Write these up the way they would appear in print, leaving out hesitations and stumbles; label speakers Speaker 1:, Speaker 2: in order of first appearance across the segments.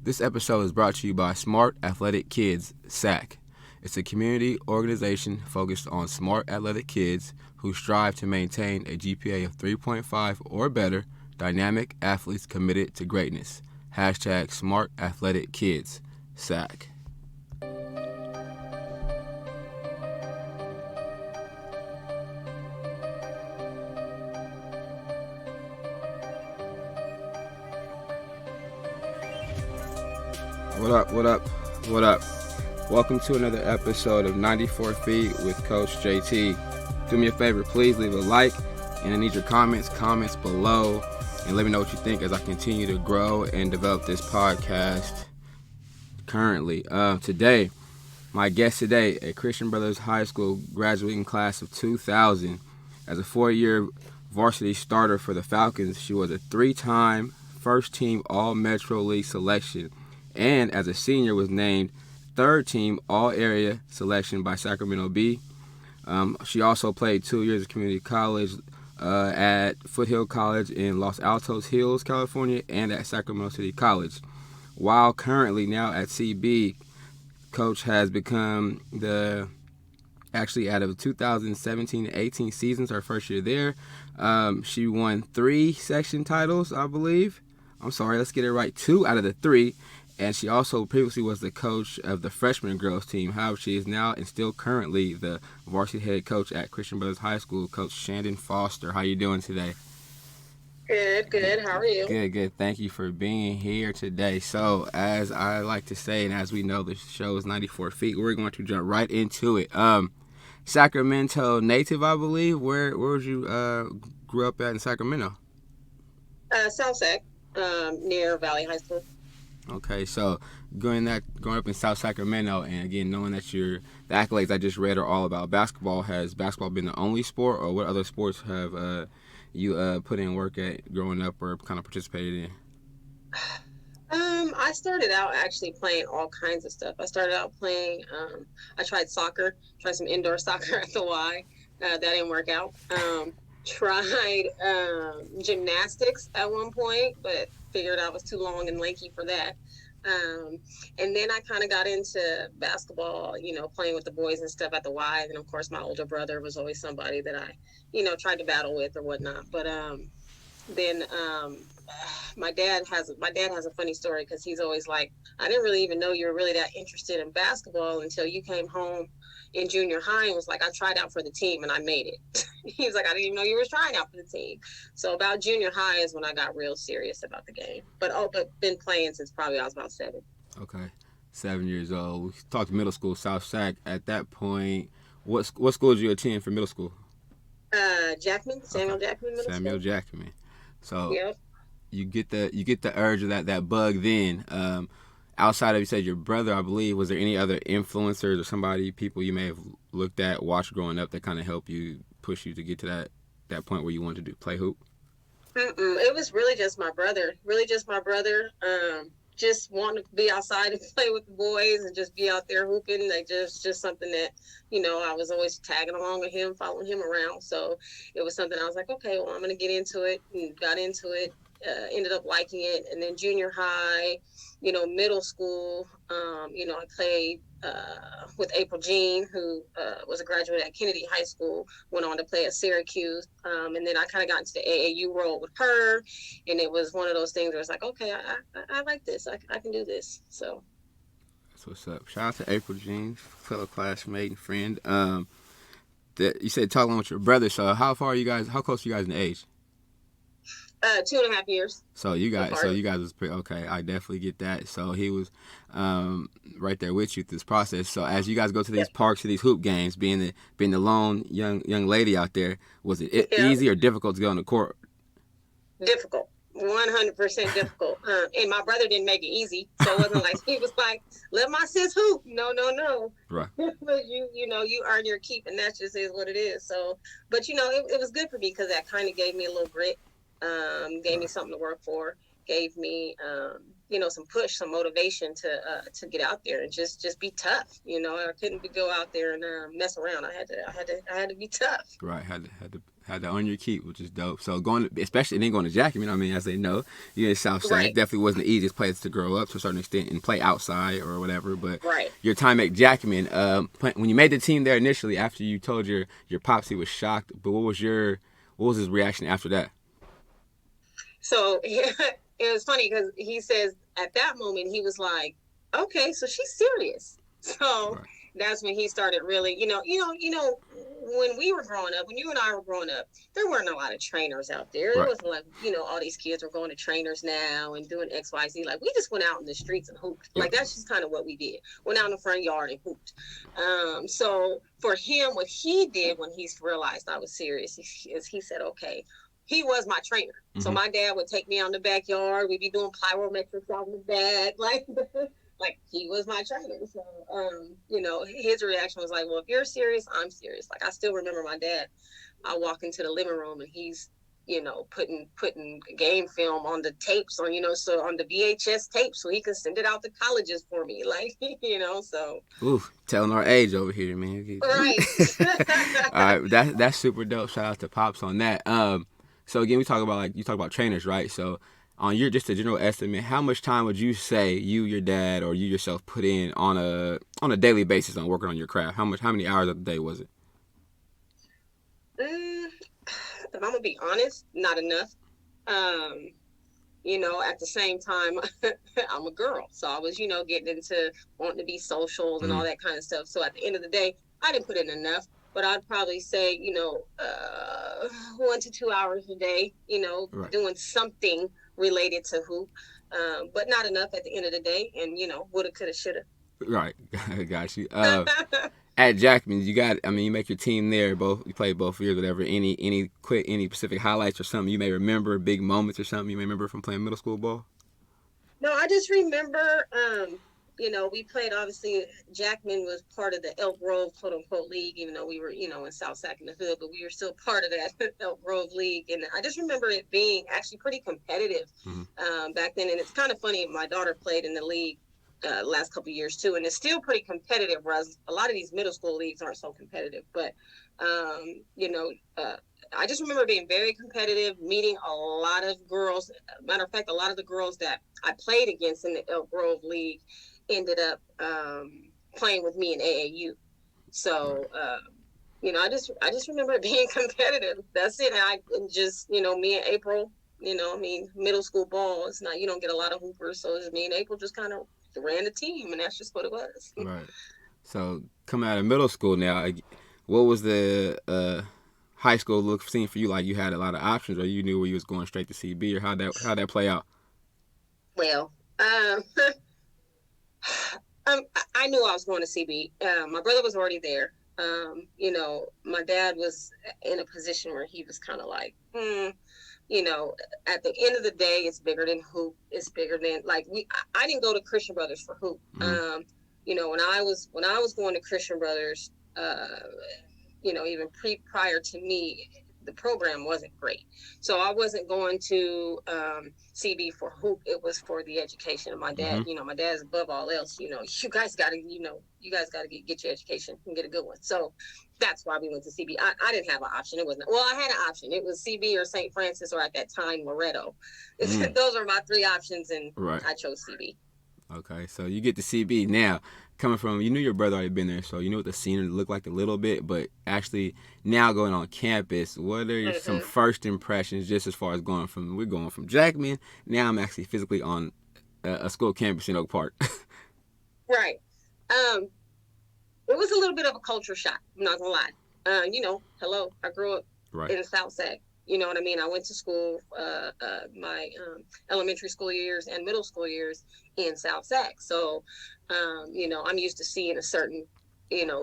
Speaker 1: This episode is brought to you by Smart Athletic Kids, SAC. It's a community organization focused on smart athletic kids who strive to maintain a GPA of 3.5 or better, dynamic athletes committed to greatness. Hashtag Smart Athletic Kids, SAC. What up? Welcome to another episode of 94 Feet with Coach JT. Do me a favor, please leave a like, and I need your comments below, and let me know what you think as I continue to grow and develop this podcast currently. Today, my guest today, a Christian Brothers High School graduating class of 2000. As a 4-year varsity starter for the Falcons, she was a 3-time first-team All-Metro League selection, and as a senior was named third-team All-Area selection by Sacramento Bee. She also played 2 years of community college at Foothill College in Los Altos Hills, California, and at Sacramento City College. While currently now at CB, Coach has become out of 2017-18 seasons, her first year there, she won 3 section titles, I believe. Let's get it right. 2 out of the 3. And she also previously was the coach of the freshman girls team. However, she is now and still currently the varsity head coach at Christian Brothers High School, Coach Shandyn Foster. How you doing today?
Speaker 2: Good. How are you?
Speaker 1: Good. Thank you for being here today. So, as I like to say, and as we know, the show is 94 feet. We're going to jump right into it. Sacramento native, I believe. Where was you grew up at in Sacramento?
Speaker 2: South Sac, near Valley High School.
Speaker 1: Okay, so growing up in South Sacramento, and again knowing that the accolades I just read are all about basketball. Has basketball been the only sport, or what other sports have you put in work at growing up or kind of participated in?
Speaker 2: I started out actually playing all kinds of stuff. I started out playing. I tried soccer, tried some indoor soccer at the Y. That didn't work out. Tried gymnastics at one point, but figured I was too long and lanky for that. And then I kind of got into basketball, playing with the boys and stuff at the Y. And of course, my older brother was always somebody that I, tried to battle with or whatnot. But then my dad has a funny story, because he's always like, I didn't really even know you were really that interested in basketball until you came home in junior high and was like, I tried out for the team and I made it. He was like, I didn't even know you were trying out for the team. So about junior high is when I got real serious about the game. But been playing since probably I was about 7.
Speaker 1: Okay, 7 years old. We talked middle school, South Sac. At that point, what school did you attend for middle school?
Speaker 2: Jackman, Samuel Jackman Middle
Speaker 1: Samuel
Speaker 2: School.
Speaker 1: Jackman. So
Speaker 2: Yep.
Speaker 1: you get the urge of that bug then. Outside of, you said, your brother, I believe, was there any other influencers or people you may have looked at, watched growing up that kind of helped you, push you to get to that point where you wanted to play hoop?
Speaker 2: It was really just my brother. Just wanting to be outside and play with the boys and just be out there hooping. Like just something that, I was always tagging along with him, following him around. So it was something I was like, okay, well, I'm going to get into it, and got into it. Ended up liking it. And then junior high, middle school, I played with April Jean, who was a graduate at Kennedy High School, went on to play at Syracuse. And then I kind of got into the AAU role with her. And it was one of those things where it's like, okay, I like this. I can do this. So
Speaker 1: That's what's up. Shout out to April Jean, fellow classmate and friend. You said talking with your brother. So how close are you guys in age?
Speaker 2: 2.5 years.
Speaker 1: So you guys was pretty okay. I definitely get that. So he was right there with you through this process. So as you guys go to these parks, to these hoop games, being the lone young lady out there, was it easy or difficult to go on the court?
Speaker 2: Difficult. 100% difficult. And my brother didn't make it easy. So it wasn't like he was like, let my sis hoop. No.
Speaker 1: Right.
Speaker 2: But you earn your keep, and that just is what it is. So, but it was good for me, because that kind of gave me a little grit. Gave me something to work for, gave me, some push, some motivation to get out there and just be tough. I couldn't go out there and mess around. I had to be tough.
Speaker 1: Right, had Had that on your keep, which is dope. So especially then going to Jackman, I mean, as they know, you're in South Side.
Speaker 2: Right.
Speaker 1: Definitely wasn't the easiest place to grow up to a certain extent and play outside or whatever. But
Speaker 2: Right.
Speaker 1: your time at Jackman, when you made the team there initially, after you told your pops, he was shocked. But what was his reaction after that?
Speaker 2: So it was funny because he says at that moment he was like, "Okay, so she's serious." So
Speaker 1: Right.
Speaker 2: that's when he started really, when we were growing up, when you and I were growing up, there weren't a lot of trainers out there. It
Speaker 1: Right.
Speaker 2: wasn't like, all these kids are going to trainers now and doing X, Y, Z. Like we just went out in the streets and hooped.
Speaker 1: Yep.
Speaker 2: Like that's just kind of what we did. Went out in the front yard and hooped. So for him, what he did when he realized I was serious is he said, "Okay." He was my trainer. Mm-hmm. So my dad would take me out in the backyard. We'd be doing plyometrics out in the back. Like he was my trainer. So, his reaction was like, well, if you're serious, I'm serious. Like I still remember my dad. I walk into the living room and he's, putting game film on the tapes so on the VHS tape so he can send it out to colleges for me. Like, so.
Speaker 1: Ooh, telling our age over here, man.
Speaker 2: Right.
Speaker 1: All right, that's super dope. Shout out to Pops on that. So again, you talk about trainers, right? So on your just a general estimate, how much time would you say you, your dad, or you yourself put in on a daily basis on working on your craft? How many hours of the day was it?
Speaker 2: If I'm gonna be honest, not enough. At the same time, I'm a girl, so I was, getting into wanting to be social and all that kind of stuff. So at the end of the day, I didn't put in enough. But I'd probably say, 1 to 2 hours a day,
Speaker 1: Right.
Speaker 2: doing something related to hoop, but not enough at the end of the day. And, woulda, coulda, shoulda.
Speaker 1: Right. Got you. At Jackman, you make your team there. You played both years, whatever. Any specific highlights or something you may remember, big moments or something you may remember from playing middle school ball?
Speaker 2: No, I just remember, we played, obviously, Jackman was part of the Elk Grove, quote unquote, league, even though we were, in South Sac in the hood, but we were still part of that Elk Grove league. And I just remember it being actually pretty competitive back then. And it's kind of funny, my daughter played in the league last couple of years too, and it's still pretty competitive, whereas a lot of these middle school leagues aren't so competitive. But, I just remember being very competitive, meeting a lot of girls. Matter of fact, a lot of the girls that I played against in the Elk Grove League ended up playing with me in AAU. So, I just remember it being competitive. That's it. And just, me and April, middle school ball, it's not, you don't get a lot of hoopers. So it's me and April just kind of ran the team, and that's just what it was.
Speaker 1: Right. So coming out of middle school now, what was the high school scene for you? Like you had a lot of options, or you knew where you was going straight to CB, or how'd that play out?
Speaker 2: Well, I knew I was going to CB. My brother was already there. My dad was in a position where he was kind of like, at the end of the day, it's bigger than hoop. It's bigger than I didn't go to Christian Brothers for hoop. Mm-hmm. When I was going to Christian Brothers, even prior to me, the program wasn't great. So I wasn't going to CB for hoop. It was for the education of my dad. Mm-hmm. My dad's above all else. You guys got to get your education and get a good one. So that's why we went to CB. I didn't have an option. It wasn't. Well, I had an option. It was CB or St. Francis, or at that time Loretto. Those are my three options, and right. I chose CB.
Speaker 1: Okay, so you get to CB now. Coming from, you knew your brother already been there, so you knew what the scenery looked like a little bit, but actually now going on campus, what are some first impressions just as far as we're going from Jackman, now I'm actually physically on a school campus in Oak Park.
Speaker 2: Right. It was a little bit of a culture shock, I'm not gonna lie. I grew up in South Sac. You know what I mean? I went to school, my elementary school years and middle school years in South Sac. So, I'm used to seeing a certain,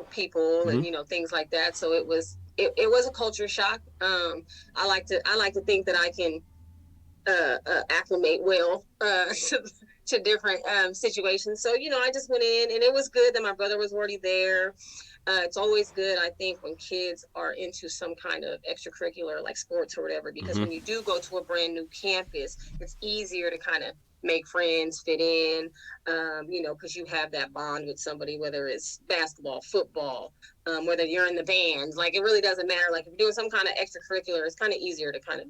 Speaker 2: people and, things like that. So it was a culture shock. I like to think that I can acclimate well to different situations. So, I just went in, and it was good that my brother was already there. It's always good, I think, when kids are into some kind of extracurricular, like sports or whatever, because
Speaker 1: Mm-hmm.
Speaker 2: when you do go to a brand new campus, it's easier to kind of make friends, fit in, because you have that bond with somebody, whether it's basketball, football, whether you're in the band. Like, it really doesn't matter. Like, if you're doing some kind of extracurricular, it's kind of easier to kind of,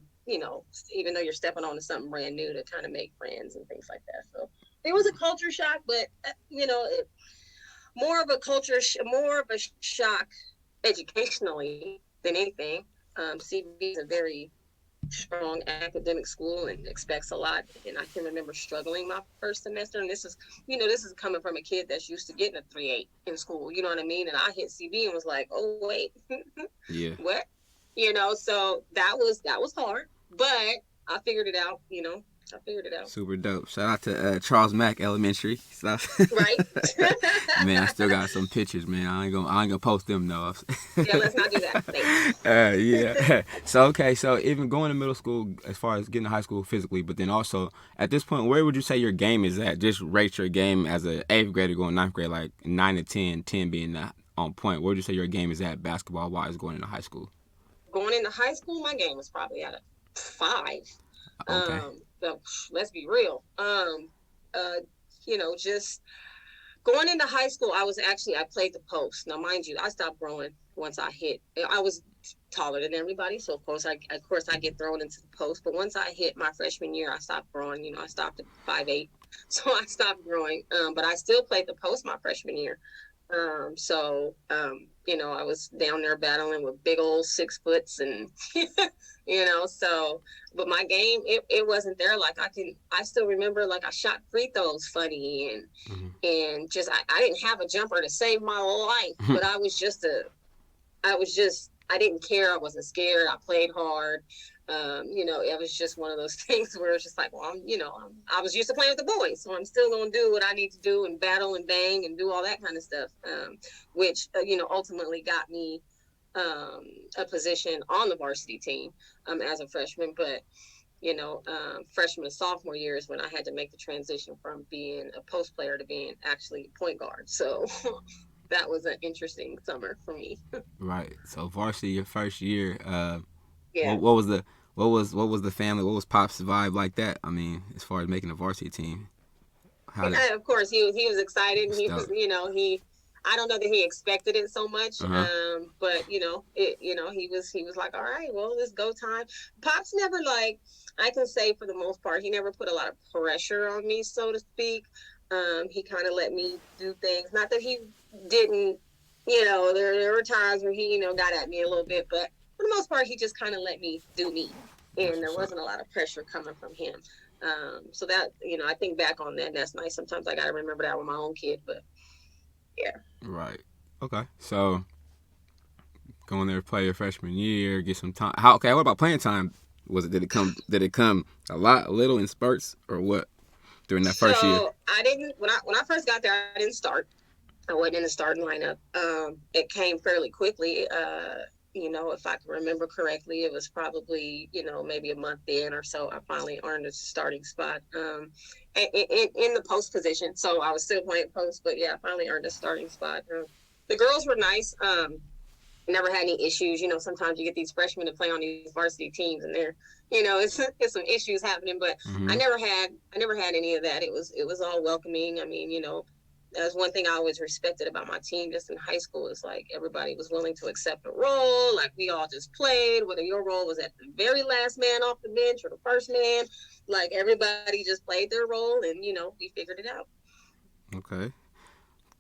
Speaker 2: even though you're stepping onto something brand new, to kind of make friends and things like that. So it was a culture shock, but, more of a more of a shock educationally than anything. CB is a very strong academic school and expects a lot. And I can remember struggling my first semester. And this is coming from a kid that's used to getting a 3.8 in school. You know what I mean? And I hit CB and was like, oh wait,
Speaker 1: Yeah.
Speaker 2: what? So that was hard, but I figured it out. I figured it out.
Speaker 1: Super dope. Shout out to Charles Mack Elementary. So,
Speaker 2: Right.
Speaker 1: man, I still got some pictures, man. I ain't gonna post them though.
Speaker 2: Yeah, let's not do that. Thanks.
Speaker 1: Yeah. So even going to middle school, as far as getting to high school physically, but then also at this point, where would you say your game is at? Just rate your game as an 8th grader going 9th grade, like 9 to 10, 10 being on point. Where would you say your game is at basketball wise going into high school?
Speaker 2: Going into high school, my game was probably at a 5.
Speaker 1: Okay.
Speaker 2: So let's be real. Just going into high school, I played the post. Now, mind you, I stopped growing once I was taller than everybody. So of course I get thrown into the post. But once I hit my freshman year, I stopped growing. I stopped at 5'8". So I stopped growing. But I still played the post my freshman year. I was down there battling with big old 6 foots and, but my game, it wasn't there. Like I still remember, like, I shot free throws funny and just, I didn't have a jumper to save my life, but I didn't care. I wasn't scared. I played hard. It was just one of those things where it's just like, well, I was used to playing with the boys, so I'm still going to do what I need to do and battle and bang and do all that kind of stuff, which, ultimately got me a position on the varsity team as a freshman. But, freshman and sophomore years when I had to make the transition from being a post player to being actually a point guard. So that was an interesting summer for me.
Speaker 1: Right. So varsity, your first year.
Speaker 2: Yeah.
Speaker 1: What was the family? What was Pop's vibe like that? I mean, as far as making a varsity team,
Speaker 2: Of course, he was excited. He was,
Speaker 1: dope.
Speaker 2: I don't know that he expected it so much,
Speaker 1: Uh-huh.
Speaker 2: but he was like, all right, well, it's go time. Pop's never, like, I can say for the most part, he never put a lot of pressure on me, so to speak. He kind of let me do things. Not that he didn't, there were times where he, got at me a little bit, but for the most part, he just kind of let me do me, and there wasn't a lot of pressure coming from him. So that, I think back on that, and that's nice. Sometimes I got to remember that with my own kid, but yeah.
Speaker 1: Right. Okay. So going there to play your freshman year, get some time. What about playing time? Did it come a lot, a little in spurts, or what during that first year?
Speaker 2: So I didn't, when I first got there, I didn't start. I wasn't in the starting lineup. It came fairly quickly. If I can remember correctly, it was probably, maybe a month in or so, I finally earned a starting spot in the post position. So I was still playing post, but yeah, I finally earned a starting spot. The girls were nice. Never had any issues. Sometimes you get these freshmen to play on these varsity teams and they're, it's some issues happening, but
Speaker 1: Mm-hmm.
Speaker 2: I never had any of that. It was all welcoming. I mean, that's one thing I always respected about my team just in high school is like everybody was willing to accept a role. Like we all just played, whether your role was at the very last man off the bench or the first man, like everybody just played their role and, we figured it out.
Speaker 1: Okay.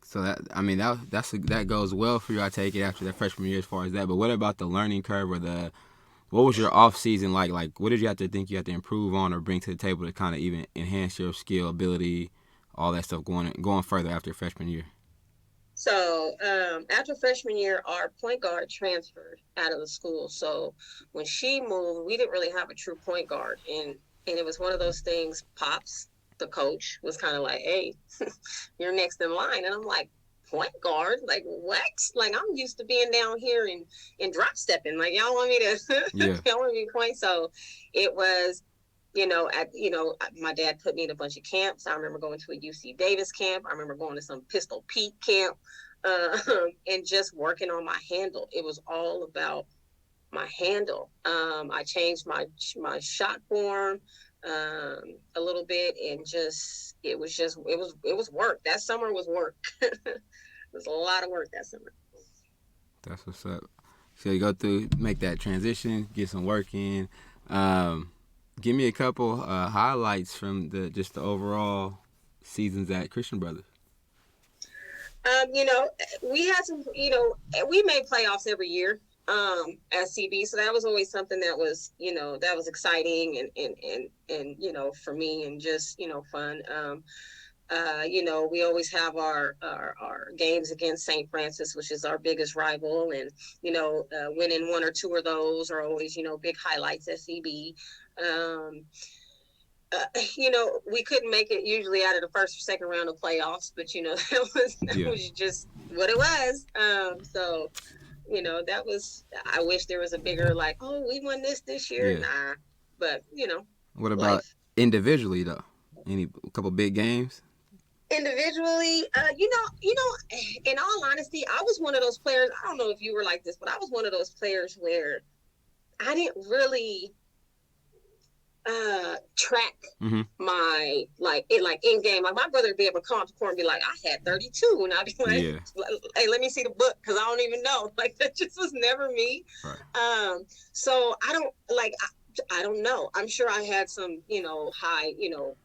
Speaker 1: So that goes well for you, I take it, after that freshman year as far as that. But what about the learning curve or what was your off season like? Like what did you have to think you had to improve on or bring to the table to kind of even enhance your skill, ability, all that stuff going further after freshman year?
Speaker 2: So after freshman year, our point guard transferred out of the school. So when she moved, we didn't really have a true point guard. And it was one of those things, Pops, the coach, was kind of like, hey, you're next in line. And I'm like, point guard? Like, what? Like, I'm used to being down here and drop stepping. Like, y'all want me to,
Speaker 1: Yeah.
Speaker 2: y'all want me to point? So it was, my dad put me in a bunch of camps. I remember going to a UC Davis camp. I remember going to some Pistol Pete camp. and just working on my handle. It was all about my handle. I changed my shot form a little bit, and it was work. That summer was work. It was a lot of work that summer.
Speaker 1: That's what's up. So you go through, make that transition, get some work in. Give me a couple highlights from the overall seasons at Christian Brothers.
Speaker 2: We had some. We made playoffs every year at CB, so that was always something that was exciting and for me, and just fun. We always have our games against St. Francis, which is our biggest rival, and winning one or two of those are always big highlights at CB. We couldn't make it usually out of the first or second round of playoffs, but that was just what it was. So that was. I wish there was a bigger we won this year.
Speaker 1: Yeah.
Speaker 2: Nah, but
Speaker 1: What about life. Individually though? A couple big games?
Speaker 2: Individually, in all honesty, I was one of those players. I don't know if you were like this, but I was one of those players where I didn't really track my in game. Like, my brother would be able to come up to the court and be like, I had 32, and I'd be like, hey, let me see the book, because I don't even know. Like, that just was never me. Right. So I don't know. I'm sure I had some, high,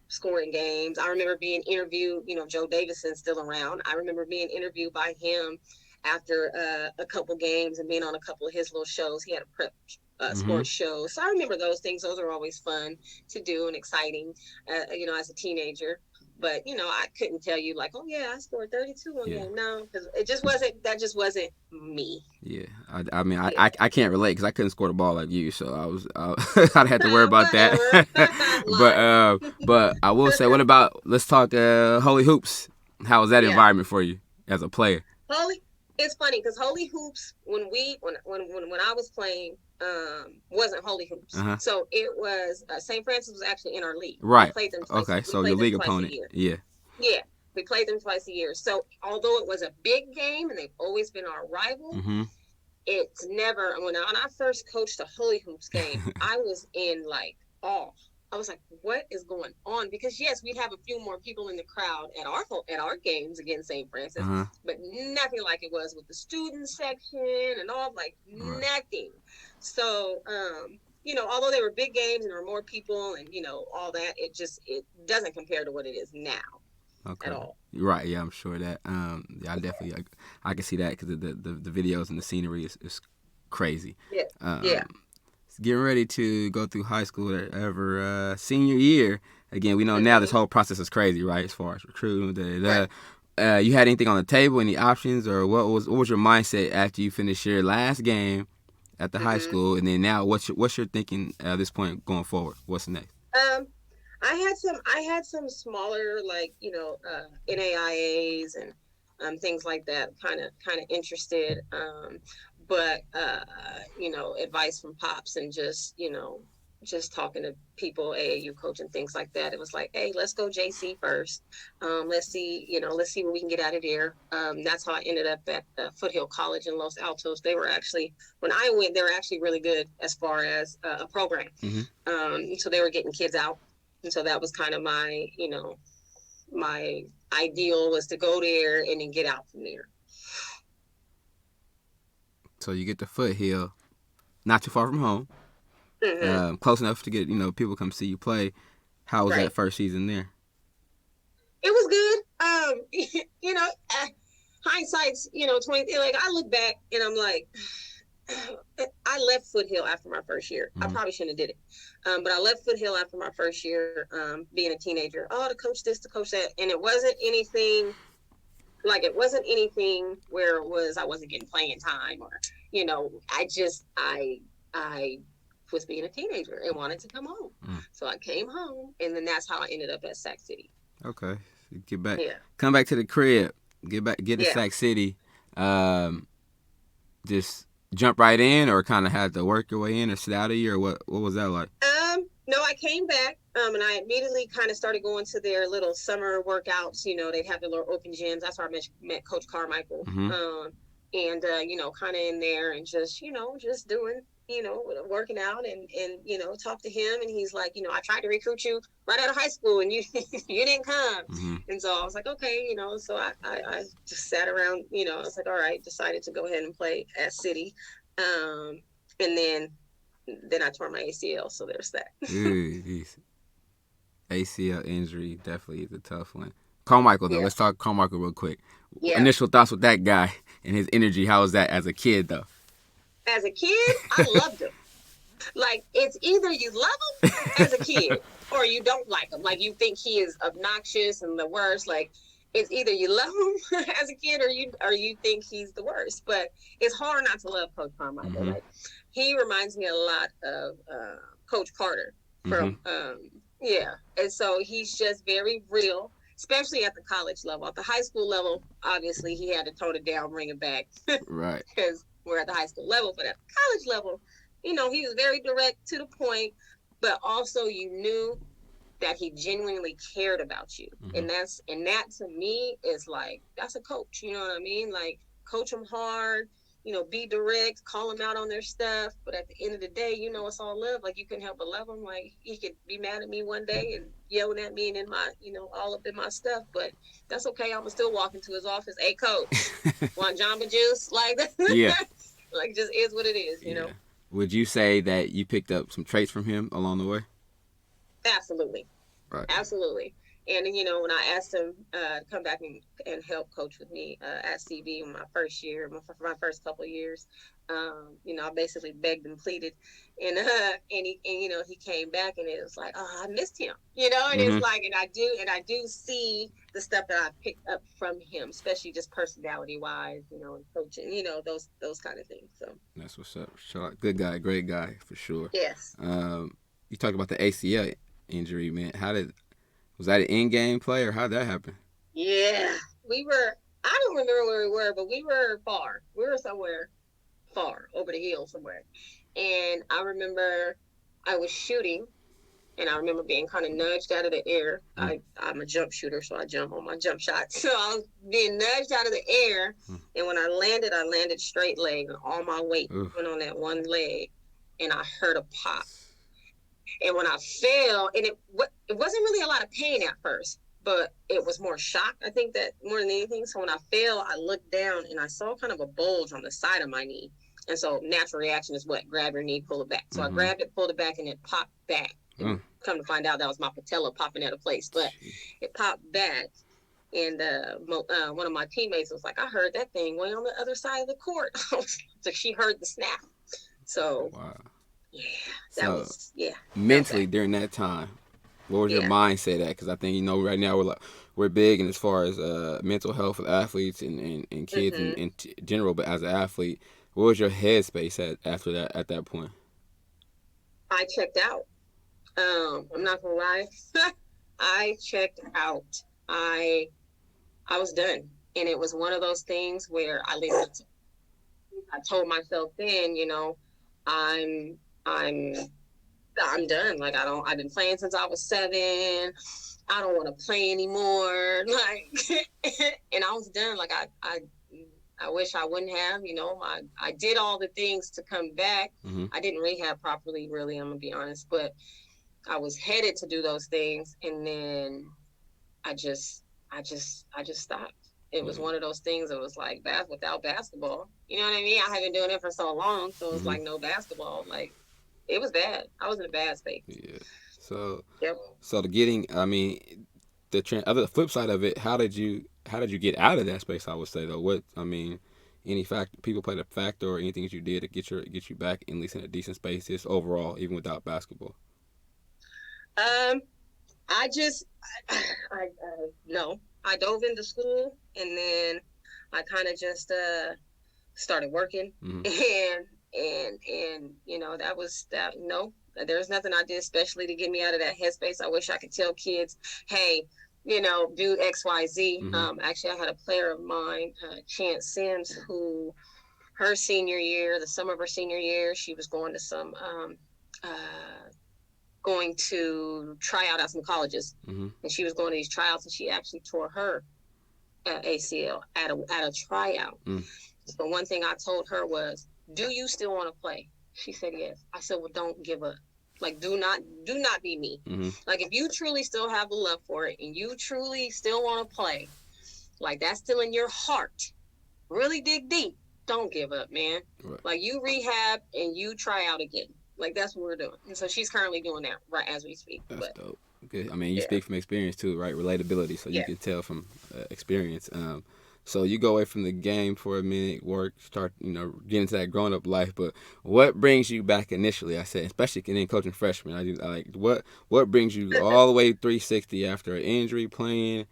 Speaker 2: scoring games. I remember being interviewed, Joe Davison's still around. I remember being interviewed by him after a couple games and being on a couple of his little shows. He had a prep sports show. So I remember those things. Those are always fun to do and exciting, as a teenager. But, I couldn't tell you like, oh, yeah, I scored 32 one game. No, because that just wasn't me.
Speaker 1: Yeah. I can't relate because I couldn't score the ball like you. So I'd have to worry about that. but I will say, let's talk Holy Hoops. How was that environment for you as a player?
Speaker 2: It's funny because Holy Hoops, when I was playing, wasn't Holy Hoops. So it was St. Francis was actually in our league.
Speaker 1: Right.
Speaker 2: We played them twice.
Speaker 1: Okay, so your league opponent. Yeah.
Speaker 2: Yeah, we played them twice a year. So although it was a big game and they've always been our rival, it's never. When I first coached a Holy Hoops game, I was in awe. I was like, what is going on? Because yes, we'd have a few more people in the crowd at our games against St. Francis, but nothing like it was with the student section and all, nothing. So, although they were big games and there were more people and, all that, it doesn't compare to what it is now.
Speaker 1: Okay.
Speaker 2: At all.
Speaker 1: Right. Yeah, I'm sure that. I definitely, I can see that because the videos and the scenery is crazy.
Speaker 2: Yeah.
Speaker 1: Getting ready to go through high school or senior year. Again, we know now this whole process is crazy, right? As far as recruiting, right. You had anything on the table, any options, or what was your mindset after you finished your last game at the high school, and then now what's your thinking at this point going forward? What's next?
Speaker 2: I had some smaller NAIAs and things like that. Kind of interested. But advice from pops and just talking to people, AAU coach and things like that. It was like, hey, let's go JC first. Let's see what we can get out of there. That's how I ended up at Foothill College in Los Altos. They were actually, when I went, they were actually really good as far as a program. So they were getting kids out. And so that was kind of my, my ideal was to go there and then get out from there.
Speaker 1: So you get to Foothill, not too far from home, close enough to get people come see you play. How was that first season there?
Speaker 2: It was good. Hindsight's 20. Like, I look back and I'm like, I left Foothill after my first year. I probably shouldn't have did it, but I left Foothill after my first year, being a teenager. Oh, to coach this, to coach that, and it wasn't anything. It wasn't anything where it was I wasn't getting playing time or, I was being a teenager and wanted to come home. So I came home, and then that's how I ended up at Sac City.
Speaker 1: Okay. Get back. Yeah. Come back to the crib. Get to Sac City. Just jump right in or kind of had to work your way in or sit out of you, or what was that like?
Speaker 2: No, I came back, and I immediately kind of started going to their little summer workouts. They'd have their little open gyms. That's where I met Coach Carmichael.
Speaker 1: Mm-hmm.
Speaker 2: And kind of in there and just, just doing, working out and talk to him. And he's like, I tried to recruit you right out of high school and you you didn't come.
Speaker 1: Mm-hmm.
Speaker 2: And so I was like, okay, so I just sat around, I was like, all right, decided to go ahead and play at City. And then I tore my ACL, so there's that.
Speaker 1: ACL injury definitely is a tough one. Carmichael, though, let's talk Carmichael real quick.
Speaker 2: Yeah.
Speaker 1: Initial thoughts with that guy and his energy. How was that as a kid, though?
Speaker 2: As a kid, I loved him. Like, it's either you love him as a kid or you don't like him. Like, you think he is obnoxious and the worst. Like, it's either you love him as a kid or you think he's the worst. But it's hard not to love Coach Carmichael. Mm-hmm. Like, he reminds me a lot of Coach Carter from and so he's just very real, especially at the college level. At the high school level, obviously he had to tone it down, bring it back,
Speaker 1: right?
Speaker 2: Because we're at the high school level. But at the college level, he was very direct, to the point, but also you knew that he genuinely cared about you. Mm-hmm. And that to me is like, that's a coach. You know what I mean? Like, coach them hard. Be direct, call them out on their stuff. But at the end of the day, it's all love. Like, you couldn't help but love them. Like, he could be mad at me one day and yelling at me and in my, all up in my stuff. But that's okay. I'm going to still walk into his office. Hey, coach, want Jamba Juice? Like,
Speaker 1: yeah.
Speaker 2: Like, it just is what it is, you know?
Speaker 1: Would you say that you picked up some traits from him along the way?
Speaker 2: Absolutely. Right. Absolutely. And, when I asked him to come back and help coach with me at CB in my first year, my first couple of years, I basically begged and pleaded. And he came back and it was like, oh, I missed him, and mm-hmm. It's like, and I do see the stuff that I picked up from him, especially just personality wise, and coaching, those kind of things. So
Speaker 1: that's what's up. Good guy, great guy for sure.
Speaker 2: Yes.
Speaker 1: You talked about the ACL injury, man. Was that an in-game play, or how'd that happen?
Speaker 2: Yeah, I don't remember where we were, but we were far. We were somewhere far, over the hill somewhere. And I remember I was shooting, and I remember being kind of nudged out of the air. Mm. I'm a jump shooter, so I jump on my jump shot. So I was being nudged out of the air, and when I landed straight leg, and all my weight went on that one leg, and I heard a pop. And when I fell, and it wasn't really a lot of pain at first, but it was more shock, I think, that more than anything. So when I fell, I looked down and I saw kind of a bulge on the side of my knee. And so natural reaction is what? Grab your knee, pull it back. So I grabbed it, pulled it back, and it popped back. And come to find out, that was my patella popping out of place. But it popped back. And one of my teammates was like, I heard that thing way on the other side of the court. So she heard the snap. So... Wow. Yeah,
Speaker 1: mentally during that time, what was your mindset at? Because I think, right now we're big in as far as mental health of athletes and kids mm-hmm. in general. But as an athlete, what was your headspace at that point?
Speaker 2: I checked out. I'm not gonna lie. I checked out. I was done, and it was one of those things where I told myself then, I'm done. Like, I've been playing since I was 7. I don't want to play anymore. Like, and I was done. Like, I wish I wouldn't have, I did all the things to come back. Mm-hmm. I didn't rehab properly, really, I'm gonna be honest, but I was headed to do those things. And then I just stopped. It was one of those things that was like without basketball. You know what I mean? I haven't been doing it for so long. So it was like no basketball. Like, it was bad. I was in a bad space.
Speaker 1: Yeah. So the flip side of it, how did you get out of that space? I would say though, any people played a factor or anything that you did to get you back at least in a decent space, just overall, even without basketball.
Speaker 2: I dove into school, and then I kind of just started working, and that was that. No, there's nothing I did especially to get me out of that headspace. I wish I could tell kids, hey, do X, Y, Z. Actually, I had a player of mine, Chance Sims, who her senior year, the summer of her senior year, she was going to some going to try out at some colleges,
Speaker 1: Mm-hmm.
Speaker 2: and she was going to these tryouts, and she actually tore her ACL at a tryout.
Speaker 1: Mm.
Speaker 2: So one thing I told her was, "Do you still want to play?" She said yes. I said, "Well, don't give up. Like, do not be me.
Speaker 1: Mm-hmm.
Speaker 2: Like, if you truly still have the love for it, and you truly still want to play, like that's still in your heart, really dig deep. Don't give up, man.
Speaker 1: Right.
Speaker 2: Like, you rehab and you try out again. Like, that's what we're doing." And so she's currently doing that right as we speak.
Speaker 1: That's
Speaker 2: But
Speaker 1: dope. Good. I mean, you
Speaker 2: yeah,
Speaker 1: speak from experience too, right? Relatability, so you
Speaker 2: yeah.
Speaker 1: can tell from experience. So you go away from the game for a minute, work, start, get into that grown up life. But what brings you back initially? I said, especially in coaching freshmen. I like what brings you all the way 360 after an injury, playing,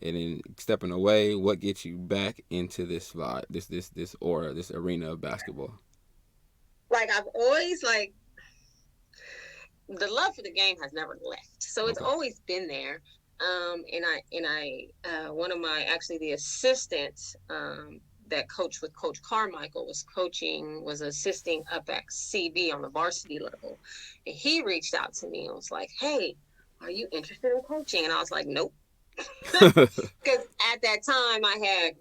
Speaker 1: and then stepping away. What gets you back into this vibe, this aura, this arena of basketball?
Speaker 2: Like, I've always like the love for the game has never left, so it's
Speaker 1: Okay.
Speaker 2: always been there. One of my actually the assistants that coached with Coach Carmichael was assisting up at CB on the varsity level, and he reached out to me and was like, "Hey, are you interested in coaching?" And I was like, "Nope." Because at that time I had,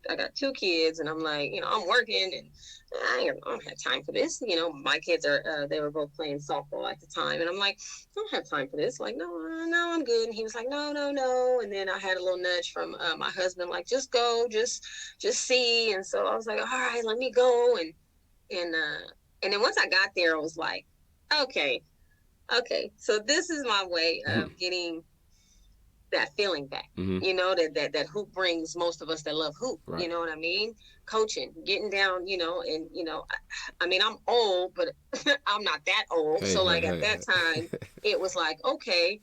Speaker 2: I got 2 kids, and I'm like, I'm working, and I don't have time for this. My kids they were both playing softball at the time, and I'm like, I don't have time for this. Like, no, I'm good. And he was like, no. And then I had a little nudge from my husband, like, just go, just see. And so I was like, all right, let me go. And then once I got there, I was like, okay, so this is my way of getting that feeling back.
Speaker 1: Mm-hmm.
Speaker 2: That hoop brings most of us that love hoop.
Speaker 1: Right.
Speaker 2: You know what I mean? Coaching, getting down, and I mean, I'm old, but I'm not that old.
Speaker 1: Hey,
Speaker 2: so like
Speaker 1: hey,
Speaker 2: at that time, it was like, okay,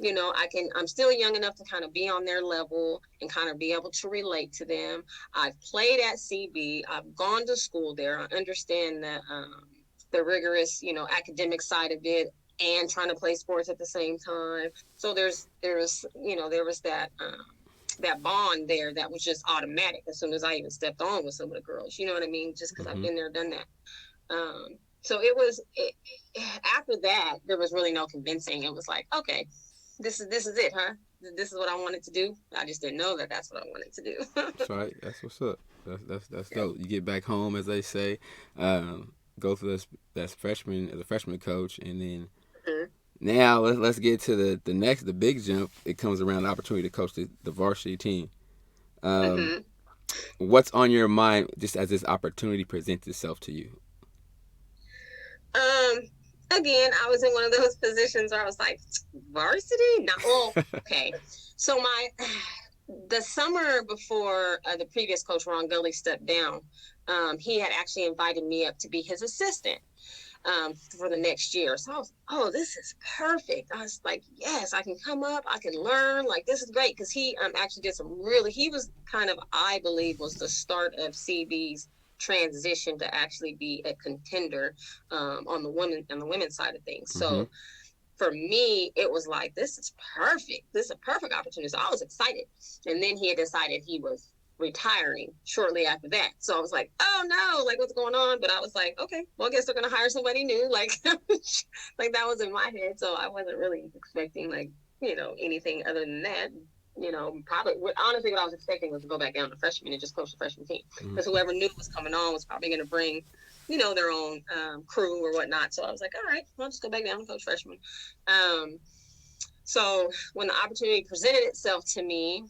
Speaker 2: I'm still young enough to kind of be on their level and kind of be able to relate to them. I've played at CB. I've gone to school there. I understand the rigorous, academic side of it, and trying to play sports at the same time. So there was that bond there that was just automatic as soon as I even stepped on with some of the girls. You know what I mean? Just because I've been there, done that. So after that, there was really no convincing. It was like, okay, this is it, huh? This is what I wanted to do. I just didn't know that that's what I wanted to do.
Speaker 1: That's right. That's what's up. That's dope. You get back home, as they say, go through that's freshman as a freshman coach, and then now let's get to the big jump. It comes around the opportunity to coach the varsity team. What's on your mind just as this opportunity presents itself to you?
Speaker 2: Again, I was in one of those positions where I was like, varsity? No. Well, okay. So the summer before the previous coach, Ron Gully, stepped down, he had actually invited me up to be his assistant for the next year. So I was, oh, this is perfect. I was like, yes, I can come up, I can learn. Like, this is great, because he actually did he was kind of, I believe, was the start of CB's transition to actually be a contender on the women's side of things. So for me, it was like, this is perfect. This is a perfect opportunity. So I was excited. And then he had decided he was retiring shortly after that. So I was like, oh no, like, what's going on? But I was like, okay, well, I guess they're going to hire somebody new. Like, like, that was in my head. So I wasn't really expecting, like, anything other than that. Probably, honestly, what I was expecting was to go back down to freshman and just coach the freshman team, because whoever knew was coming on was probably going to bring, their own crew or whatnot. So I was like, all right, I'll just go back down and coach freshman. So when the opportunity presented itself to me,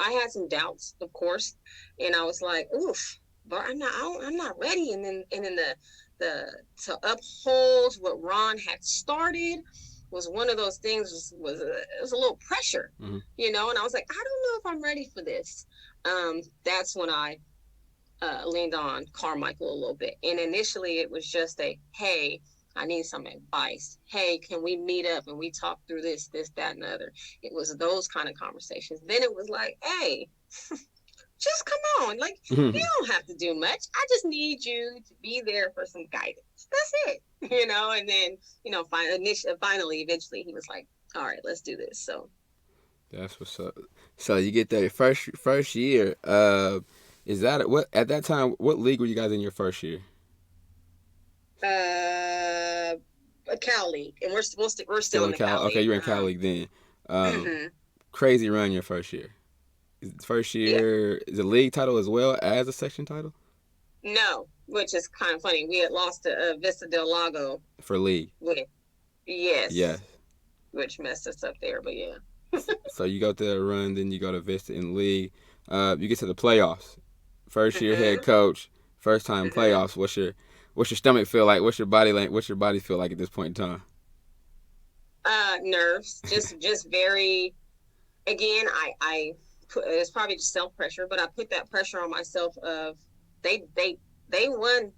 Speaker 2: I had some doubts, of course, and I was like, oof, but I'm not ready. And then the to uphold what Ron had started was one of those things. It was a little pressure, and I was like, I don't know if I'm ready for this. That's when I leaned on Carmichael a little bit, and initially it was just hey, I need some advice. Hey, can we meet up and we talk through this, that, and the other? It was those kind of conversations. Then it was like, hey, just come on. Like, you don't have to do much. I just need you to be there for some guidance. That's it. And then, finally, eventually, he was like, all right, let's do this. So
Speaker 1: that's what's up. So you get that first year. Is that what at that time? What league were you guys in your first year?
Speaker 2: a Cal League, and we're still in the Cal
Speaker 1: Okay,
Speaker 2: League.
Speaker 1: you're in Cal League then.
Speaker 2: Mm-hmm.
Speaker 1: Crazy run your first year. First
Speaker 2: Yeah.
Speaker 1: year is a league title as well as a section title
Speaker 2: No, which is kind of funny. We had lost to Vista Del Lago
Speaker 1: for league.
Speaker 2: with yes,
Speaker 1: Yes.
Speaker 2: which messed us up there. But yeah.
Speaker 1: So you go through that run, then you go to Vista in league. You get to the playoffs. First year head
Speaker 2: Mm-hmm.
Speaker 1: coach, first time
Speaker 2: Mm-hmm.
Speaker 1: playoffs. What's your stomach feel like? What's your body like? What's your body feel like at this point in time?
Speaker 2: Nerves, just very. Again, I put it's probably just self pressure, but I put that pressure on myself of they they they won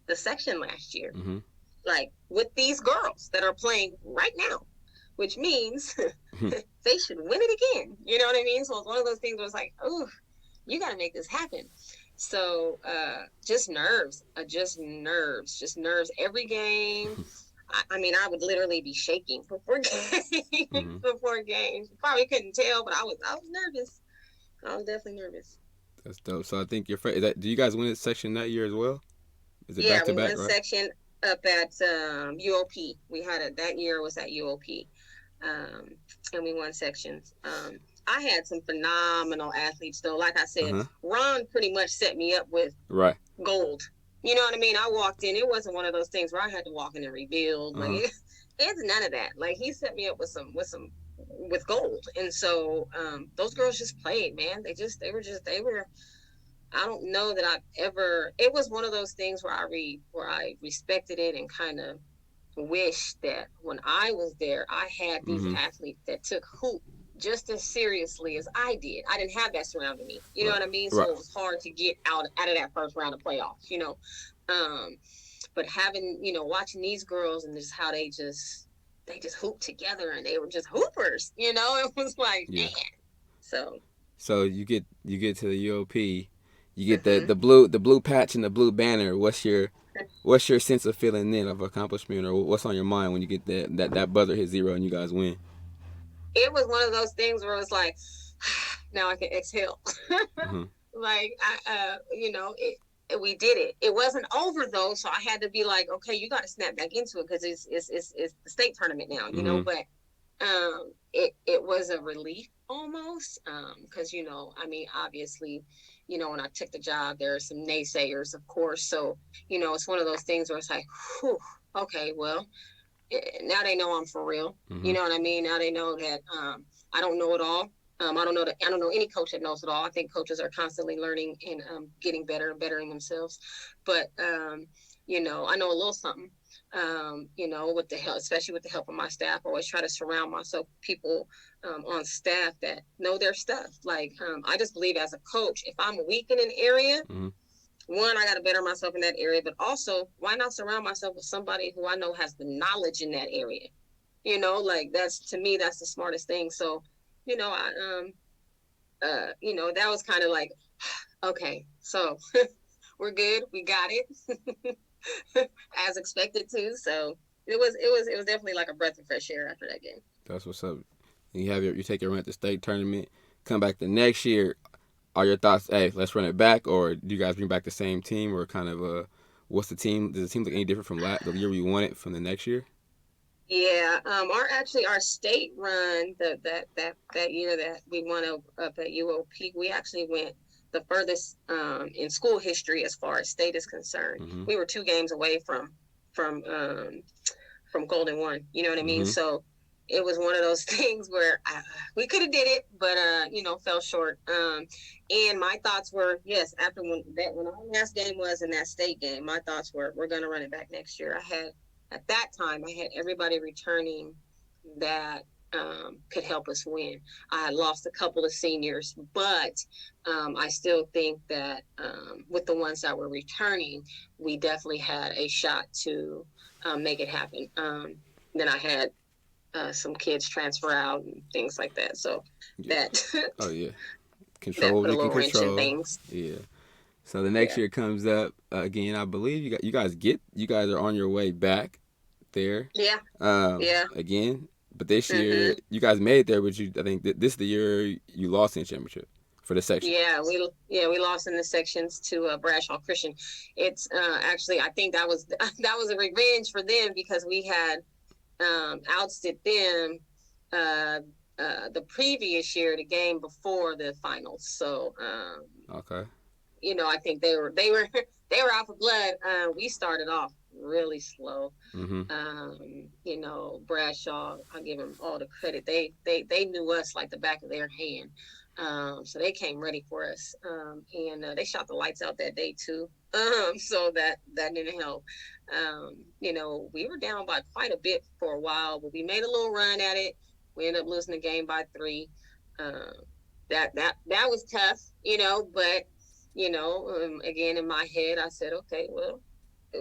Speaker 2: the section last year,
Speaker 1: Mm-hmm.
Speaker 2: like with these girls that are playing right now, which means they should win it again. You know what I mean? So it's one of those things where it's like, oh, you got to make this happen. So just nerves, just nerves. Every game, I mean, I would literally be shaking before games.
Speaker 1: Mm-hmm.
Speaker 2: Before games, you probably couldn't tell, but I was nervous. I was definitely nervous.
Speaker 1: That's dope. So I think your friend. Do you guys win the section that year as well? Is it
Speaker 2: Yeah,
Speaker 1: back to
Speaker 2: we
Speaker 1: back?
Speaker 2: won
Speaker 1: Right.
Speaker 2: section up at UOP. We had that year was at UOP, and we won sections. I had some phenomenal athletes though. Like I said,
Speaker 1: Uh-huh.
Speaker 2: Ron pretty much set me up with
Speaker 1: Right.
Speaker 2: gold. You know what I mean? I walked in. It wasn't one of those things where I had to walk in and rebuild.
Speaker 1: Uh-huh.
Speaker 2: Like it's none of that. Like he set me up with gold. And so those girls just played, man. They were. I don't know that I've ever. It was one of those things where I respected it and kind of wished that when I was there, I had these
Speaker 1: Mm-hmm.
Speaker 2: athletes that took hoop just as seriously as I did. I didn't have that surrounding me. You know
Speaker 1: Right.
Speaker 2: what I mean?
Speaker 1: Right.
Speaker 2: So it was hard to get out of that first round of playoffs, you know. But having, watching these girls and just how they just hooped together and they were just hoopers, it was like,
Speaker 1: Yeah.
Speaker 2: man. So
Speaker 1: you get to the UOP, you get
Speaker 2: mm-hmm.
Speaker 1: the blue patch and the blue banner. What's your sense of feeling then of accomplishment, or what's on your mind when you get that buzzer hit 0 and you guys win?
Speaker 2: It was one of those things where it was like, now I can exhale.
Speaker 1: Mm-hmm.
Speaker 2: Like we did it. It wasn't over though, so I had to be like, okay, you got to snap back into it because it's the state tournament now,
Speaker 1: Mm-hmm.
Speaker 2: But it was a relief almost because I mean, obviously, when I took the job, there are some naysayers, of course. So it's one of those things where it's like, whew, okay, well, now they know I'm for real.
Speaker 1: Mm-hmm.
Speaker 2: You know what I mean? Now they know that I don't know it all. I don't know any coach that knows it all. I think coaches are constantly learning and getting better and bettering themselves. But I know a little something. With the help, especially with the help of my staff, I always try to surround myself with people on staff that know their stuff. Like I just believe as a coach, if I'm weak in an area,
Speaker 1: mm-hmm.
Speaker 2: one, I got to better myself in that area, but also why not surround myself with somebody who I know has the knowledge in that area? Like that's, to me, that's the smartest thing. So, that was kind of like, okay, so we're good. We got it as expected to. So it was definitely like a breath of fresh air after that game.
Speaker 1: That's what's up. You take your run at the state tournament, come back the next year. Are your thoughts, hey, let's run it back, or do you guys bring back the same team, or kind of what's the team? Does the team look any different from the year we won it from the next year?
Speaker 2: Yeah, our state run that year that we won up at UOP, we actually went the furthest in school history as far as state is concerned.
Speaker 1: Mm-hmm.
Speaker 2: We were 2 games away from Golden One. You know what I mean?
Speaker 1: Mm-hmm.
Speaker 2: So it was one of those things where we could have did it, but fell short. And my thoughts were, yes, after when our last game was in that state game, my thoughts were, we're going to run it back next year. At that time, I had everybody returning that could help us win. I had lost a couple of seniors, but I still think that with the ones that were returning, we definitely had a shot to make it happen. Then I had some kids transfer out and things like that. So that
Speaker 1: oh yeah,
Speaker 2: that
Speaker 1: control
Speaker 2: put a
Speaker 1: you can
Speaker 2: little wrench in
Speaker 1: control.
Speaker 2: things.
Speaker 1: Yeah. So the next year comes up again. I believe you guys are on your way back there.
Speaker 2: Yeah.
Speaker 1: Again, but this year you guys made it there. But I think this is the year you lost in the championship for the section.
Speaker 2: Yeah, we lost in the sections to Bradshaw Christian. It's actually, I think that was a revenge for them because we had ousted them the previous year, the game before the finals. So
Speaker 1: Okay.
Speaker 2: I think they were they were out for blood. We started off really slow.
Speaker 1: Mm-hmm.
Speaker 2: Bradshaw, I'll give them all the credit. They knew us like the back of their hand. So they came ready for us. And they shot the lights out that day too. So that didn't help. We were down by quite a bit for a while, but we made a little run at it. We ended up losing the game by 3. That was tough, but again, in my head, I said, okay, well,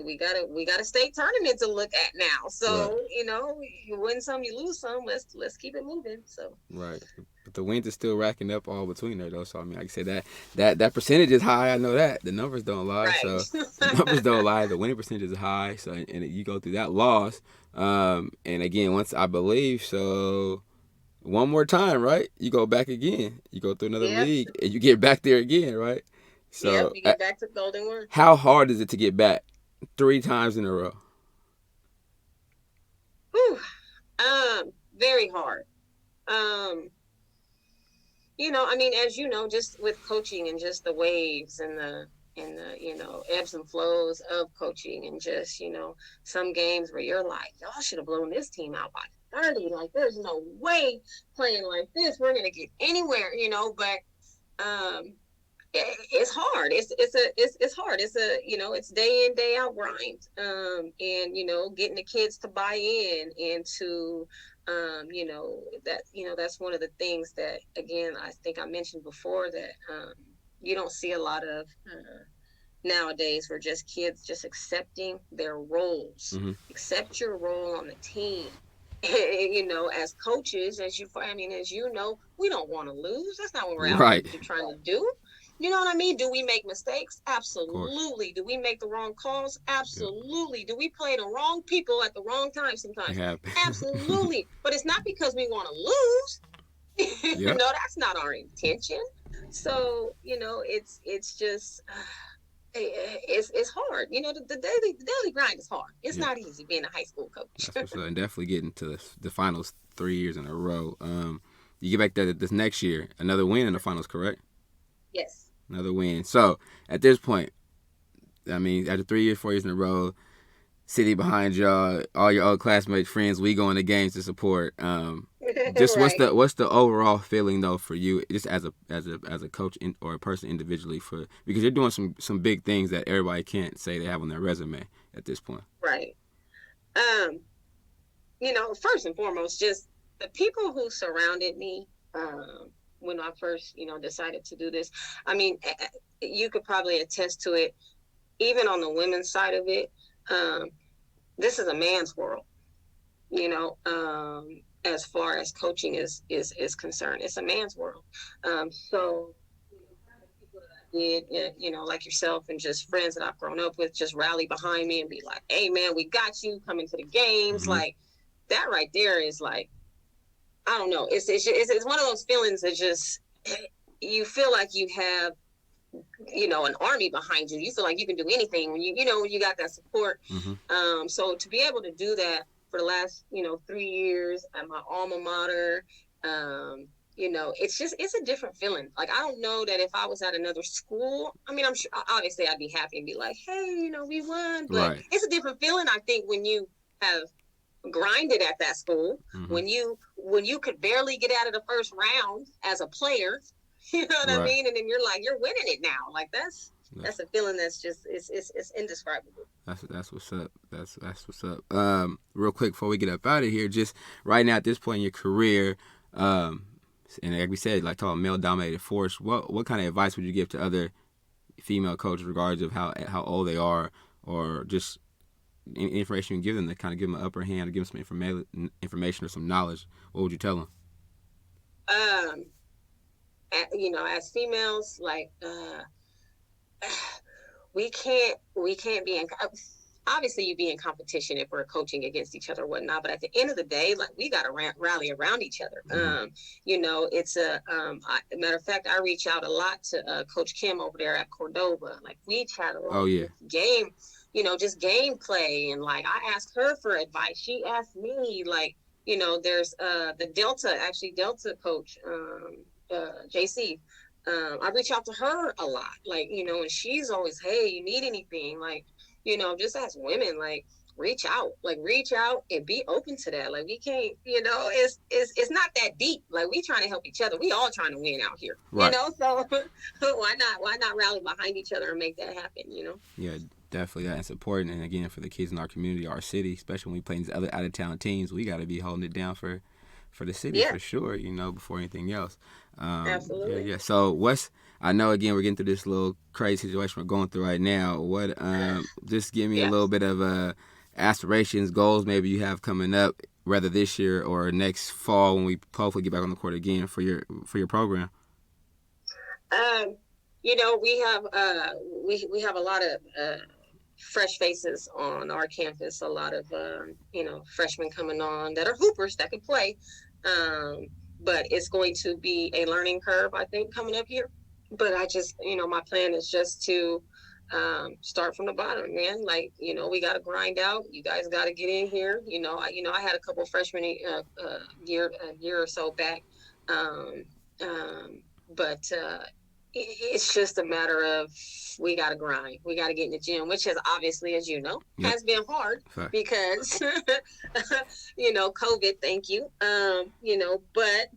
Speaker 2: we got a state tournament to look at now. So,
Speaker 1: right.
Speaker 2: You win some, you lose some. Let's keep it moving. So
Speaker 1: Right. But the wins are still racking up all between there, though. So, I mean, like I said, that percentage is high. I know that. The numbers don't lie.
Speaker 2: right.
Speaker 1: So, the numbers don't lie. The winning percentage is high. So, and you go through that loss. And again, once I believe, so one more time, right? You go back again. You go through another league and you get back there again, right? So,
Speaker 2: you get back to Golden One.
Speaker 1: How hard is it to get back 3 times in a row?
Speaker 2: Whew. Very hard. I mean, as you know, just with coaching and just the waves and the ebbs and flows of coaching, and just some games where you're like, y'all should have blown this team out by 30. Like, there's no way playing like this we're gonna get anywhere. But it's hard. It's hard. It's day in, day out grind. And getting the kids to buy in and to that's one of the things that, again, I think I mentioned before, that you don't see a lot of nowadays, where just kids just accepting their roles.
Speaker 1: Mm-hmm.
Speaker 2: Accept your role on the team. As coaches, as you know, we don't want to lose. That's not what we're out trying to do. You know what I mean? Do we make mistakes? Absolutely. Do we make the wrong calls? Absolutely. Yep. Do we play the wrong people at the wrong time sometimes? Absolutely. But it's not because we want to lose. Yep. That's not our intention. So, it's just it's hard. The daily grind is hard. It's not easy being a high school coach.
Speaker 1: That's what's and definitely getting to the finals 3 years in a row. You get back there this next year, another win in the finals, correct?
Speaker 2: Yes.
Speaker 1: Another win. So, at this point, I mean, after 3 years, 4 years in a row, city behind y'all, all your old classmates, friends, we going to games to support. Just what's the overall feeling though for you, just as a coach or a person individually, because you're doing some big things that everybody can't say they have on their resume at this point.
Speaker 2: Right. First and foremost, just the people who surrounded me. When I first, decided to do this, I mean, you could probably attest to it, even on the women's side of it. This is a man's world, as far as coaching is concerned. It's a man's world. So, people that I did, like yourself and just friends that I've grown up with, just rally behind me and be like, hey, man, we got you, coming to the games. Mm-hmm. Like, that right there is like, I don't know. It's one of those feelings that just, you feel like you have, an army behind you. You feel like you can do anything when you got that support. Mm-hmm. So to be able to do that for the last, 3 years at my alma mater, it's a different feeling. Like, I don't know that if I was at another school, I mean, I'm sure, obviously I'd be happy and be like, hey, we won. But It's a different feeling, I think, when you have grinded at that school, mm-hmm. when you could barely get out of the first round as a player, you know what I mean, and then you're winning it now. Like, that's a feeling that's just it's indescribable.
Speaker 1: That's what's up. That's what's up. Real quick before we get up out of here, just right now at this point in your career, and like we said, like talking male dominated force, what kind of advice would you give to other female coaches regardless of how old they are, or just any information you can give them to kind of give them an upper hand or give them some information or some knowledge? What would you tell them?
Speaker 2: As females, like, we can't be in, obviously you be in competition if we're coaching against each other or whatnot, but at the end of the day, like, we got to rally around each other. Mm-hmm. It's matter of fact, I reach out a lot to Coach Kim over there at Cordova. Like, we chat a lot.
Speaker 1: Oh, yeah.
Speaker 2: Game, just gameplay. And like, I asked her for advice. She asked me, like, there's the Delta coach, JC. I reach out to her a lot, like, and she's always, hey, you need anything, like, just as women, like, reach out and be open to that. Like, we can't, it's not that deep. Like, we trying to help each other. We all trying to win out here,
Speaker 1: Right.
Speaker 2: so why not rally behind each other and make that happen,
Speaker 1: Yeah, definitely. That's important. And again, for the kids in our community, our city, especially when we play these other out of town teams, we got to be holding it down for the city for sure. Before anything else.
Speaker 2: Absolutely.
Speaker 1: Yeah. So I know again we're getting through this little crazy situation we're going through right now. What just give me a little bit of aspirations, goals maybe you have coming up, whether this year or next fall when we hopefully get back on the court again for your program.
Speaker 2: We have a lot of fresh faces on our campus. A lot of freshmen coming on that are hoopers that can play. But it's going to be a learning curve, I think, coming up here. But I just, my plan is just to start from the bottom, man. Like, we got to grind out. You guys got to get in here. I had a couple freshmen year or so back. But it's just a matter of we got to grind. We got to get in the gym, which has obviously, as has been hard because, COVID, thank you. But,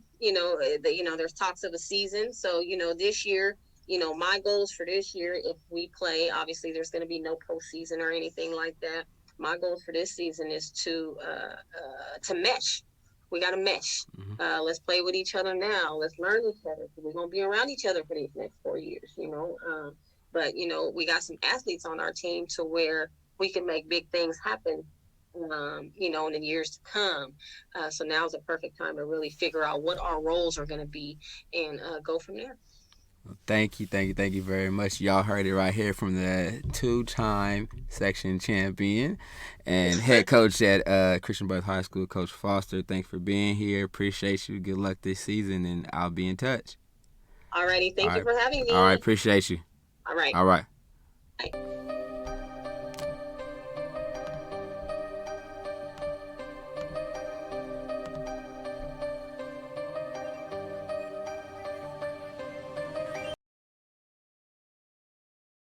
Speaker 2: there's talks of a season. So, this year, my goals for this year, if we play, obviously there's going to be no postseason or anything like that. My goals for this season is to mesh. We got to mesh.
Speaker 1: Mm-hmm.
Speaker 2: Let's play with each other now. Let's learn each other. We're going to be around each other for these next 4 years, But, we got some athletes on our team to where we can make big things happen, in the years to come. So now is the perfect time to really figure out what our roles are going to be and go from there.
Speaker 1: Thank you very much. Y'all heard it right here from the 2-time section champion and head coach at Christian Brothers High School, Coach Foster. Thanks for being here. Appreciate you. Good luck this season, and I'll be in touch.
Speaker 2: Alrighty. Thank you for having me.
Speaker 1: All right. Appreciate you.
Speaker 2: All right.
Speaker 1: All right.
Speaker 2: Bye.